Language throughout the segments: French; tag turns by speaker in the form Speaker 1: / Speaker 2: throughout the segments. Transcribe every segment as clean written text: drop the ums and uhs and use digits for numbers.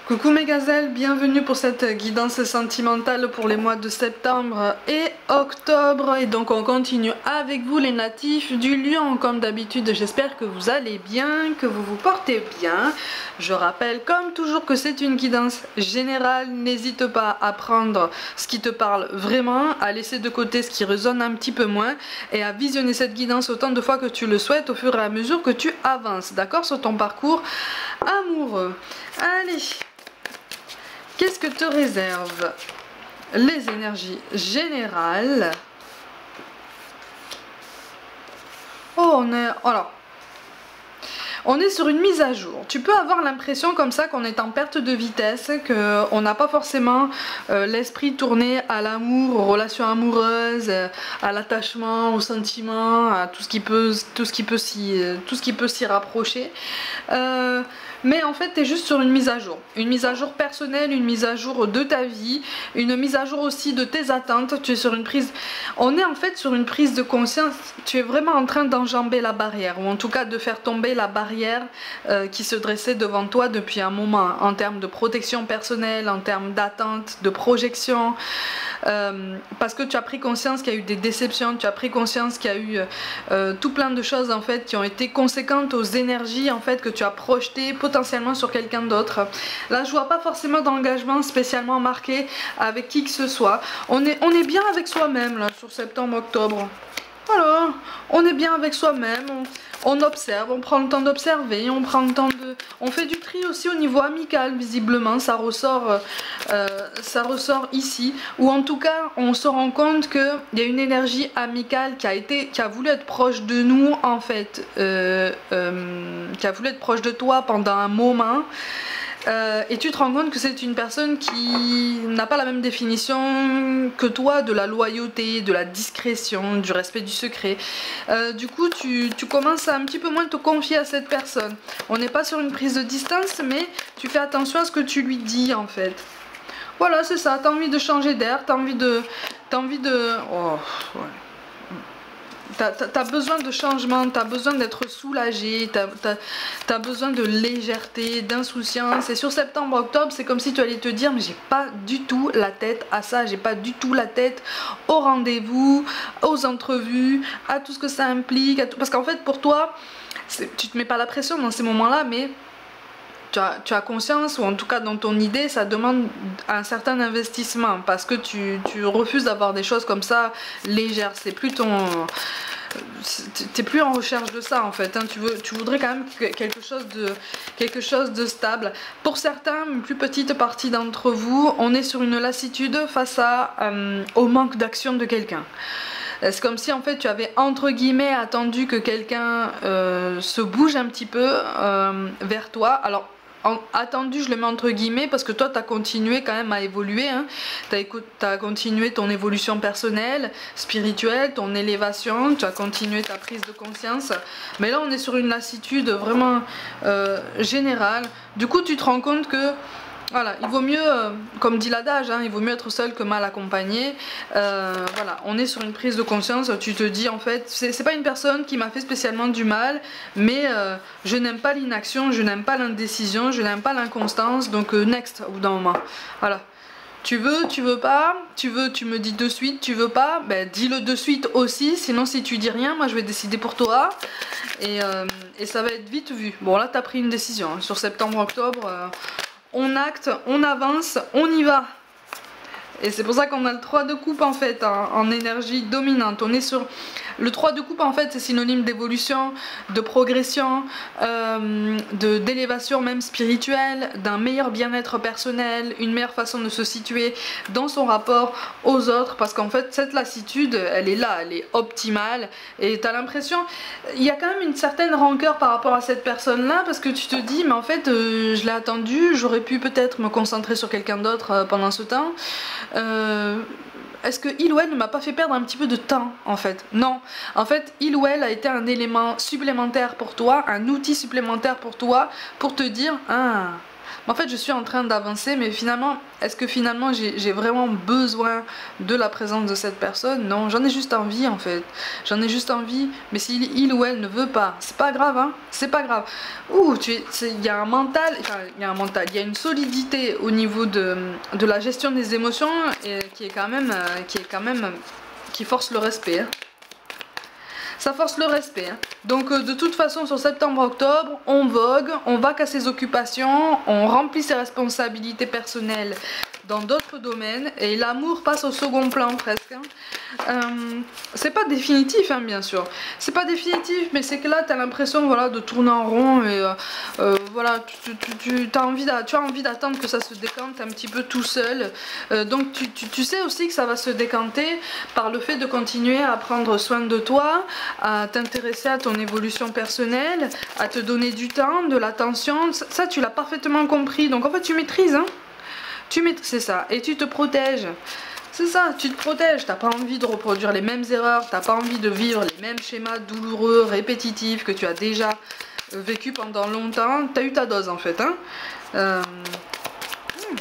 Speaker 1: Coucou mes gazelles, bienvenue pour cette guidance sentimentale pour les mois de septembre et octobre. Et donc on continue avec vous les natifs du Lion. Comme d'habitude, j'espère que vous allez bien, que vous vous portez bien. Je rappelle comme toujours que c'est une guidance générale. N'hésite pas à prendre ce qui te parle vraiment, à laisser de côté ce qui résonne un petit peu moins et à visionner cette guidance autant de fois que tu le souhaites au fur et à mesure que tu avances, d'accord, sur ton parcours amoureux. Allez, qu'est-ce que te réservent les énergies générales? Oh, on est sur une mise à jour. Tu peux avoir l'impression comme ça qu'on est en perte de vitesse, qu'on n'a pas forcément l'esprit tourné à l'amour, aux relations amoureuses, à l'attachement, aux sentiments, à tout ce qui peut s'y rapprocher. Mais en fait, tu es juste sur une mise à jour personnelle, une mise à jour de ta vie, une mise à jour aussi de tes attentes. Tu es sur une prise, on est en fait sur une prise de conscience. Tu es vraiment en train d'enjamber la barrière, ou en tout cas de faire tomber la barrière qui se dressait devant toi depuis un moment, en termes de protection personnelle, en termes d'attente, de projection. Parce que tu as pris conscience qu'il y a eu des déceptions, tu as pris conscience qu'il y a eu tout plein de choses en fait qui ont été conséquentes aux énergies en fait que tu as projetées potentiellement sur quelqu'un d'autre. Là je vois pas forcément d'engagement spécialement marqué avec qui que ce soit. On est bien avec soi-même là sur septembre-octobre. Voilà, on est bien avec soi-même, on observe, on prend le temps d'observer, on prend le temps de... On fait du tri aussi au niveau amical, visiblement, ça ressort ici, ou en tout cas, on se rend compte qu'il y a une énergie amicale qui a voulu être proche de nous, en fait, qui a voulu être proche de toi pendant un moment. Et tu te rends compte que c'est une personne qui n'a pas la même définition que toi de la loyauté, de la discrétion, du respect du secret. Du coup, tu commences à un petit peu moins te confier à cette personne. On n'est pas sur une prise de distance, mais tu fais attention à ce que tu lui dis en fait. Voilà, c'est ça, t'as envie de changer d'air, t'as envie de... Oh, ouais. T'as besoin de changement, t'as besoin d'être soulagé, t'as besoin de légèreté, d'insouciance. Et sur septembre-octobre, c'est comme si tu allais te dire mais j'ai pas du tout la tête à ça, j'ai pas du tout la tête au rendez-vous, aux entrevues, à tout ce que ça implique, parce qu'en fait pour toi, tu te mets pas la pression dans ces moments-là, mais tu as conscience, ou en tout cas dans ton idée, ça demande un certain investissement parce que tu refuses d'avoir des choses comme ça légères. C'est plus ton... T'es plus en recherche de ça en fait, hein. Tu voudrais quand même quelque chose de stable. Pour certains, une plus petite partie d'entre vous, on est sur une lassitude face au manque d'action de quelqu'un. C'est comme si en fait tu avais entre guillemets attendu que quelqu'un se bouge un petit peu vers toi. Alors attendu, je le mets entre guillemets parce que toi tu as continué quand même à évoluer, hein. Tu as continué ton évolution personnelle, spirituelle, ton élévation, tu as continué ta prise de conscience, mais là on est sur une lassitude vraiment générale. Du coup tu te rends compte que voilà, il vaut mieux, comme dit l'adage, hein, il vaut mieux être seul que mal accompagné. Voilà, on est sur une prise de conscience, tu te dis en fait, c'est pas une personne qui m'a fait spécialement du mal, mais je n'aime pas l'inaction, je n'aime pas l'indécision, je n'aime pas l'inconstance, donc next au bout d'un moment. Voilà. Tu veux pas, tu me dis de suite, tu veux pas, ben dis-le de suite aussi, sinon si tu dis rien, moi je vais décider pour toi, et ça va être vite vu. Bon là t'as pris une décision, hein, sur septembre-octobre... on acte, on avance, on y va. Et c'est pour ça qu'on a le 3 de coupe en fait, en énergie dominante. On est sur... Le 3 de coupe en fait c'est synonyme d'évolution, de progression, d'élévation même spirituelle, d'un meilleur bien-être personnel, une meilleure façon de se situer dans son rapport aux autres, parce qu'en fait cette lassitude elle est là, elle est optimale, et tu as l'impression, il y a quand même une certaine rancœur par rapport à cette personne là, parce que tu te dis mais en fait je l'ai attendu, j'aurais pu peut-être me concentrer sur quelqu'un d'autre pendant ce temps. Est-ce que il ou elle ne m'a pas fait perdre un petit peu de temps en fait? Non, en fait il ou elle a été un élément supplémentaire pour toi, un outil supplémentaire pour toi, pour te dire ah, en fait je suis en train d'avancer, mais finalement, est-ce que finalement j'ai vraiment besoin de la présence de cette personne? Non, j'en ai juste envie en fait. J'en ai juste envie, mais si il ou elle ne veut pas, c'est pas grave, hein, c'est pas grave. Ouh, il y a un mental, enfin, il y a un mental, il y a une solidité au niveau de la gestion des émotions et qui force le respect. Hein. Ça force le respect. Hein. Donc de toute façon sur septembre-octobre, on vogue, on va qu'à ses occupations, on remplit ses responsabilités personnelles dans d'autres domaines et l'amour passe au second plan presque. Hein. C'est pas définitif hein, bien sûr, c'est pas définitif, mais c'est que là tu as l'impression voilà, de tourner en rond et voilà, tu as envie d'attendre que ça se décante un petit peu tout seul. Donc tu sais aussi que ça va se décanter par le fait de continuer à prendre soin de toi, à t'intéresser à ton évolution personnelle, à te donner du temps, de l'attention. Ça tu l'as parfaitement compris, donc en fait tu maîtrises hein. C'est ça, et tu te protèges. C'est ça, tu te protèges, t'as pas envie de reproduire les mêmes erreurs, t'as pas envie de vivre les mêmes schémas douloureux, répétitifs que tu as déjà vécu pendant longtemps. T'as eu ta dose en fait, hein.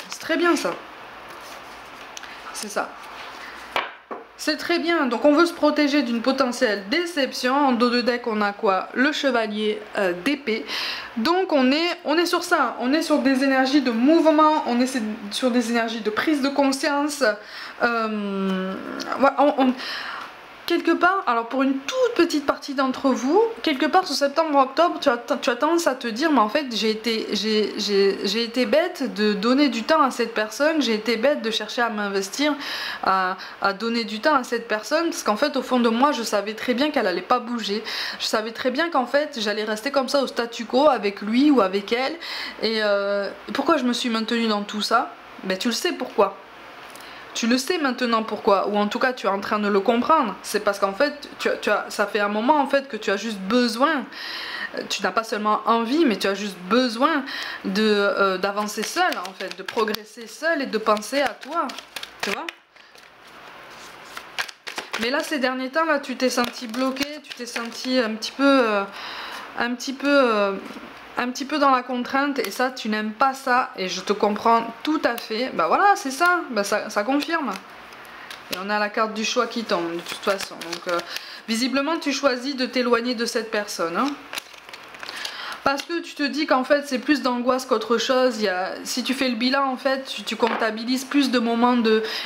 Speaker 1: C'est très bien ça. C'est ça. C'est très bien, donc on veut se protéger d'une potentielle déception. En dos de deck on a quoi? Le chevalier d'épée. Donc on est sur ça, on est sur des énergies de mouvement, on est sur des énergies de prise de conscience. Quelque part, alors pour une toute petite partie d'entre vous, quelque part sur septembre-octobre, tu as tendance à te dire, mais en fait j'ai été bête de donner du temps à cette personne, j'ai été bête de chercher à m'investir, à donner du temps à cette personne, parce qu'en fait au fond de moi je savais très bien qu'elle allait pas bouger, je savais très bien qu'en fait j'allais rester comme ça au statu quo avec lui ou avec elle, et pourquoi je me suis maintenue dans tout ça? Ben tu le sais pourquoi. Tu le sais maintenant pourquoi, ou en tout cas tu es en train de le comprendre. C'est parce qu'en fait, ça fait un moment en fait que tu as juste besoin, tu n'as pas seulement envie, mais tu as juste besoin d'avancer seul en fait, de progresser seul et de penser à toi, tu vois. Mais là ces derniers temps, là tu t'es senti bloqué, tu t'es senti un petit peu dans la contrainte, et ça tu n'aimes pas ça, et je te comprends tout à fait. Bah voilà, c'est ça, bah ça confirme. Et on a la carte du choix qui tombe de toute façon, donc visiblement tu choisis de t'éloigner de cette personne hein. Parce que tu te dis qu'en fait c'est plus d'angoisse qu'autre chose. Si tu fais le bilan en fait, tu comptabilises plus de moments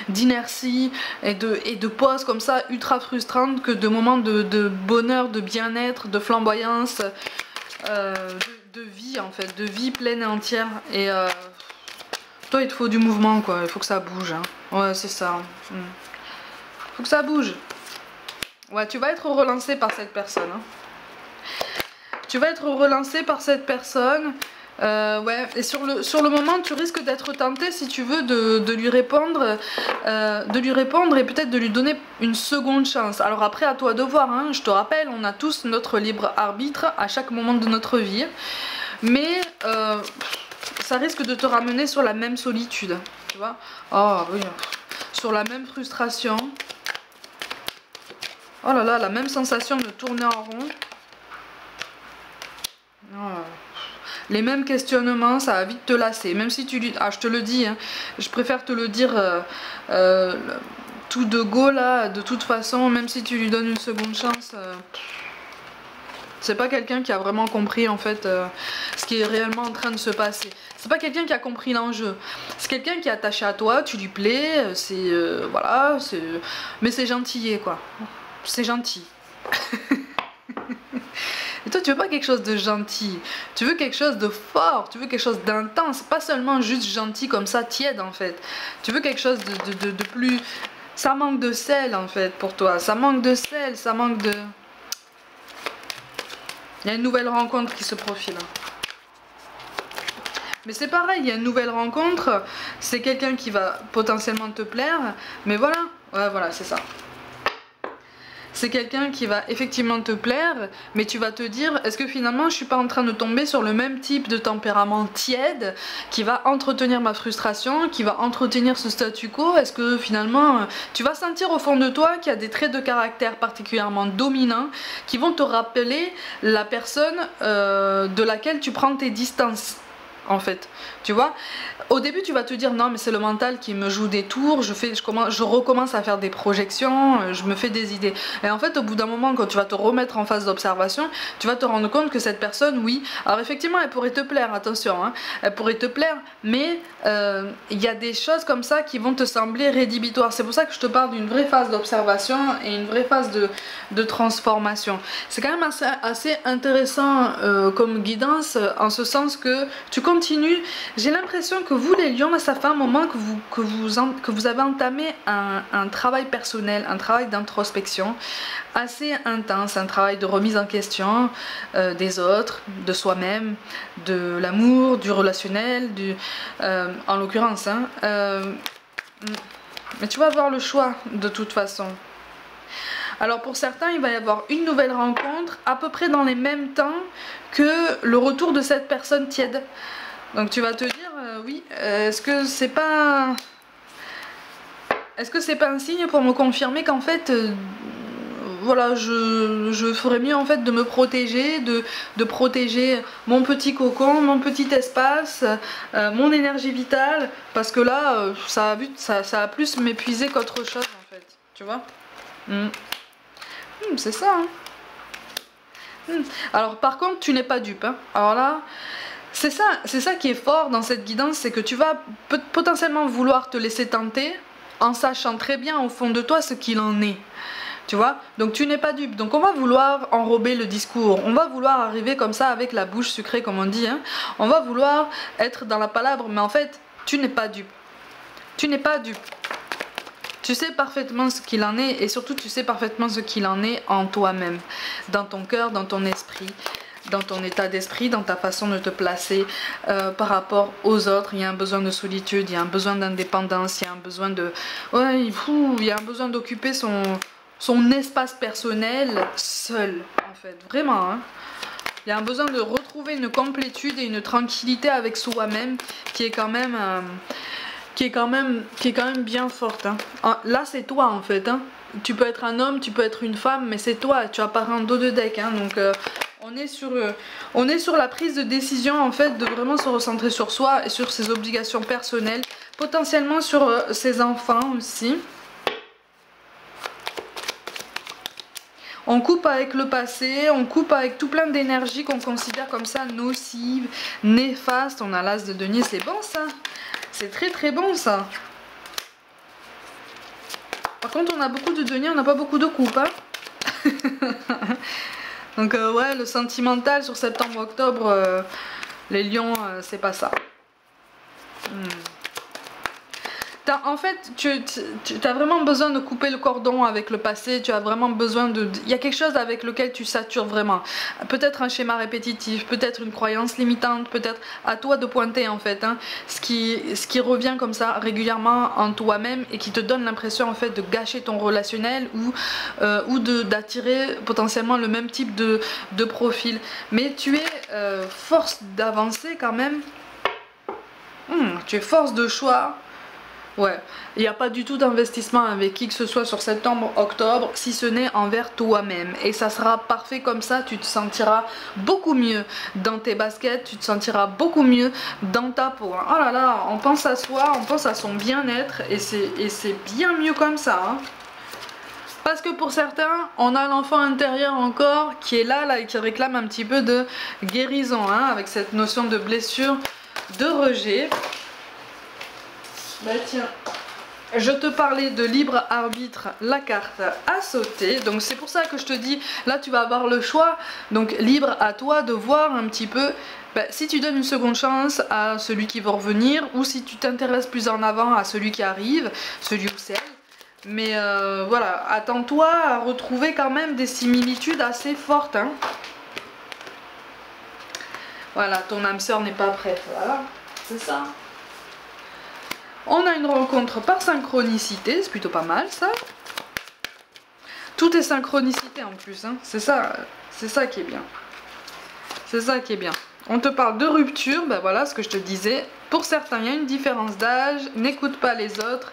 Speaker 1: d'inertie et de pauses comme ça ultra frustrantes que de moments de bonheur, de bien-être, de flamboyance, de vie en fait, de vie pleine et entière. Et toi il te faut du mouvement quoi, il faut que ça bouge hein. Ouais c'est ça. Faut que ça bouge. Ouais, tu vas être relancé par cette personne hein. Tu vas être relancé par cette personne. Ouais, et sur le moment tu risques d'être tenté si tu veux de lui répondre et peut-être de lui donner une seconde chance. Alors après à toi de voir hein. Je te rappelle, on a tous notre libre arbitre à chaque moment de notre vie, mais ça risque de te ramener sur la même solitude, tu vois. Oh oui, sur la même frustration, oh là là, la même sensation de tourner en rond. Oh. Les mêmes questionnements, ça va vite te lasser. Même si tu lui... Ah, je te le dis, hein, je préfère te le dire tout de go là, de toute façon, même si tu lui donnes une seconde chance, c'est pas quelqu'un qui a vraiment compris en fait ce qui est réellement en train de se passer. C'est pas quelqu'un qui a compris l'enjeu. C'est quelqu'un qui est attaché à toi, tu lui plais, c'est... voilà, c'est... Mais c'est gentil quoi. C'est gentil. Et toi tu veux pas quelque chose de gentil, tu veux quelque chose de fort, tu veux quelque chose d'intense, pas seulement juste gentil comme ça, tiède en fait. Tu veux quelque chose de plus... Ça manque de sel en fait pour toi, ça manque de sel, ça manque de... Il y a une nouvelle rencontre qui se profile. Mais c'est pareil, il y a une nouvelle rencontre, c'est quelqu'un qui va potentiellement te plaire, mais voilà, ouais voilà c'est ça. C'est quelqu'un qui va effectivement te plaire, mais tu vas te dire, est-ce que finalement je suis pas en train de tomber sur le même type de tempérament tiède qui va entretenir ma frustration, qui va entretenir ce statu quo? Est-ce que finalement tu vas sentir au fond de toi qu'il y a des traits de caractère particulièrement dominants qui vont te rappeler la personne de laquelle tu prends tes distances? en fait, tu vois. Au début tu vas te dire non mais c'est le mental qui me joue des tours, je recommence à faire des projections, je me fais des idées. Et en fait au bout d'un moment, quand tu vas te remettre en phase d'observation, tu vas te rendre compte que cette personne, oui, alors effectivement elle pourrait te plaire, attention, hein, elle pourrait te plaire, mais il y a des choses comme ça qui vont te sembler rédhibitoires. C'est pour ça que je te parle d'une vraie phase d'observation et une vraie phase de transformation. C'est quand même assez intéressant comme guidance, en ce sens que tu continues. J'ai l'impression que vous les lions, ça fait un moment que vous avez entamé un travail personnel, un travail d'introspection assez intense, un travail de remise en question des autres, de soi-même, de l'amour, du relationnel, en l'occurrence, hein, mais tu vas avoir le choix de toute façon. Alors pour certains, il va y avoir une nouvelle rencontre à peu près dans les mêmes temps que le retour de cette personne tiède. Donc tu vas te dire, oui, est-ce que c'est pas un signe pour me confirmer qu'en fait, voilà, je ferais mieux en fait de me protéger, de protéger mon petit cocon, mon petit espace, mon énergie vitale, parce que là, ça a plus m'épuiser qu'autre chose en fait, tu vois. C'est ça, hein. Alors par contre, tu n'es pas dupe, hein. Alors là, c'est ça qui est fort dans cette guidance, c'est que tu vas potentiellement vouloir te laisser tenter en sachant très bien au fond de toi ce qu'il en est. Tu vois, donc tu n'es pas dupe. Donc on va vouloir enrober le discours, on va vouloir arriver comme ça avec la bouche sucrée comme on dit, hein. On va vouloir être dans la palabre, mais en fait tu n'es pas dupe. Tu n'es pas dupe. Tu sais parfaitement ce qu'il en est, et surtout tu sais parfaitement ce qu'il en est en toi-même, dans ton cœur, dans ton esprit, dans ton état d'esprit, dans ta façon de te placer par rapport aux autres. Il y a un besoin de solitude, il y a un besoin d'indépendance, il y a un besoin de... Ouais, il y a un besoin d'occuper son espace personnel seul, en fait, vraiment, hein. Il y a un besoin de retrouver une complétude et une tranquillité avec soi-même qui est quand même... qui est quand même bien forte, hein. Là c'est toi en fait, hein. Tu peux être un homme, tu peux être une femme, mais c'est toi, tu apparais en dos de deck, hein. Donc on est sur la prise de décision en fait, de vraiment se recentrer sur soi et sur ses obligations personnelles, potentiellement sur ses enfants aussi. On coupe avec le passé, on coupe avec tout plein d'énergie qu'on considère comme ça nocive, néfaste. On a l'as de denier, c'est bon ça. C'est très très bon ça. Par contre on a beaucoup de denier, on n'a pas beaucoup de coupe, hein. Donc ouais, le sentimental sur septembre-octobre, les lions, c'est pas ça. En fait, tu as vraiment besoin de couper le cordon avec le passé, tu as vraiment besoin de... Il y a quelque chose avec lequel tu satures vraiment. Peut-être un schéma répétitif, peut-être une croyance limitante, peut-être à toi de pointer en fait, hein, ce qui revient comme ça régulièrement en toi-même et qui te donne l'impression en fait de gâcher ton relationnel ou d'attirer potentiellement le même type de profil. Mais tu es force d'avancer quand même, tu es force de choix. Ouais, il n'y a pas du tout d'investissement avec qui que ce soit sur septembre, octobre, si ce n'est envers toi-même. Et ça sera parfait comme ça, tu te sentiras beaucoup mieux dans tes baskets, tu te sentiras beaucoup mieux dans ta peau. Oh là là, on pense à soi, on pense à son bien-être et c'est bien mieux comme ça, hein. Parce que pour certains, on a l'enfant intérieur encore qui est là et qui réclame un petit peu de guérison, hein, avec cette notion de blessure, de rejet. Bah tiens, je te parlais de libre arbitre, la carte à sauter. Donc c'est pour ça que je te dis, là tu vas avoir le choix. Donc libre à toi de voir un petit peu si tu donnes une seconde chance à celui qui va revenir, ou si tu t'intéresses plus en avant à celui qui arrive, celui ou celle. Mais voilà, attends-toi à retrouver quand même des similitudes assez fortes, hein. Voilà, ton âme sœur n'est pas prête, voilà, c'est ça. On a une rencontre par synchronicité, c'est plutôt pas mal ça. Tout est synchronicité en plus, hein. C'est ça qui est bien. C'est ça qui est bien. On te parle de rupture, ben voilà ce que je te disais. Pour certains, il y a une différence d'âge, n'écoute pas les autres.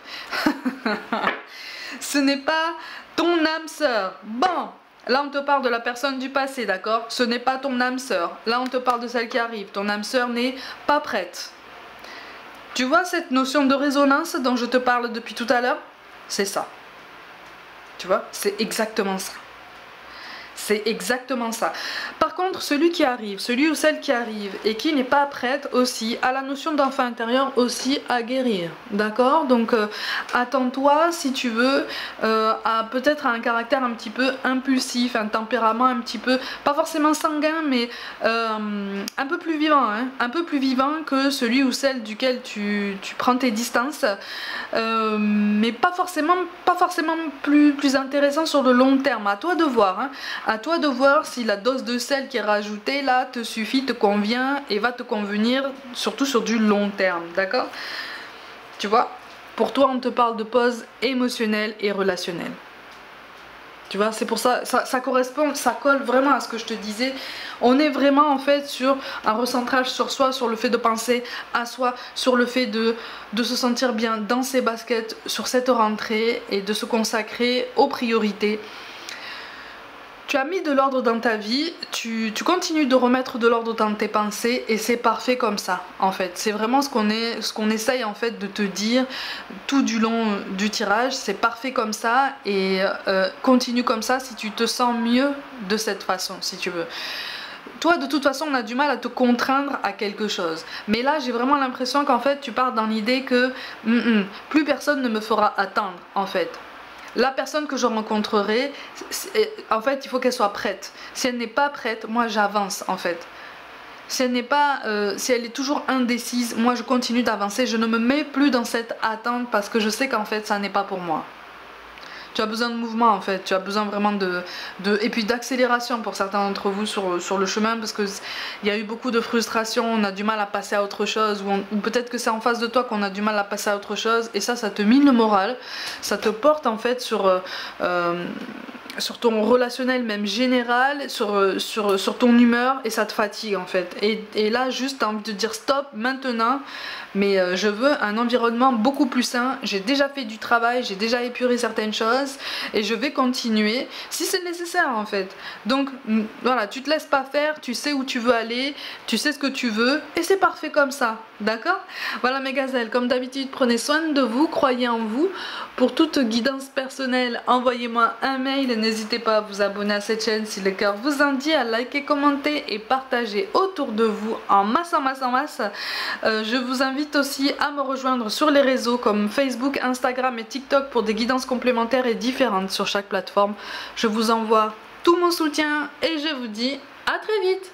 Speaker 1: Ce n'est pas ton âme sœur. Bon, Là on te parle de la personne du passé, d'accord? Ce n'est pas ton âme sœur. Là on te parle de celle qui arrive. Ton âme sœur n'est pas prête. Tu vois cette notion de résonance dont je te parle depuis tout à l'heure? C'est ça. Tu vois? C'est exactement ça. C'est exactement ça. Par contre, celui qui arrive, celui ou celle qui arrive et qui n'est pas prête aussi, a la notion d'enfant intérieur aussi à guérir. D'accord? Donc, attends-toi, si tu veux, à peut-être un caractère un petit peu impulsif, un tempérament un petit peu, pas forcément sanguin, mais un peu plus vivant. Hein, un peu plus vivant que celui ou celle duquel tu prends tes distances. Mais pas forcément plus intéressant sur le long terme. À toi de voir. Hein. À toi de voir si la dose de sel qui est rajoutée là te suffit, te convient et va te convenir, surtout sur du long terme, d'accord? Tu vois, pour toi on te parle de pause émotionnelle et relationnelle. Tu vois, c'est pour ça, ça correspond, ça colle vraiment à ce que je te disais. On est vraiment en fait sur un recentrage sur soi, sur le fait de penser à soi, sur le fait de se sentir bien dans ses baskets, sur cette rentrée et de se consacrer aux priorités. Tu as mis de l'ordre dans ta vie, tu continues de remettre de l'ordre dans tes pensées et c'est parfait comme ça en fait. C'est vraiment ce qu'on essaye en fait de te dire tout du long du tirage, c'est parfait comme ça et continue comme ça si tu te sens mieux de cette façon si tu veux. Toi de toute façon on a du mal à te contraindre à quelque chose. Mais là j'ai vraiment l'impression qu'en fait tu pars dans l'idée que plus personne ne me fera attendre en fait. La personne que je rencontrerai, en fait, il faut qu'elle soit prête. Si elle n'est pas prête, moi j'avance en fait. Si elle n'est pas, si elle est toujours indécise, moi je continue d'avancer. Je ne me mets plus dans cette attente parce que je sais qu'en fait, ça n'est pas pour moi. Tu as besoin de mouvement en fait, tu as besoin vraiment et puis d'accélération pour certains d'entre vous sur le chemin parce que il y a eu beaucoup de frustration, on a du mal à passer à autre chose ou peut-être que c'est en face de toi qu'on a du mal à passer à autre chose et ça te mine le moral, ça te porte en fait sur ton relationnel même général, sur ton humeur et ça te fatigue en fait. Et là juste t'as envie de dire stop maintenant, mais je veux un environnement beaucoup plus sain, j'ai déjà fait du travail, j'ai déjà épuré certaines choses et je vais continuer si c'est nécessaire en fait. Donc voilà, tu te laisses pas faire, tu sais où tu veux aller, tu sais ce que tu veux et c'est parfait comme ça, d'accord? Voilà mes gazelles, comme d'habitude prenez soin de vous, croyez en vous. Pour toute guidance personnelle, envoyez-moi un mail, n'hésitez pas à vous abonner à cette chaîne si le cœur vous en dit, à liker, commenter et partager autour de vous en masse. Je vous invite aussi à me rejoindre sur les réseaux comme Facebook, Instagram et TikTok pour des guidances complémentaires et différentes sur chaque plateforme. Je vous envoie tout mon soutien et je vous dis à très vite.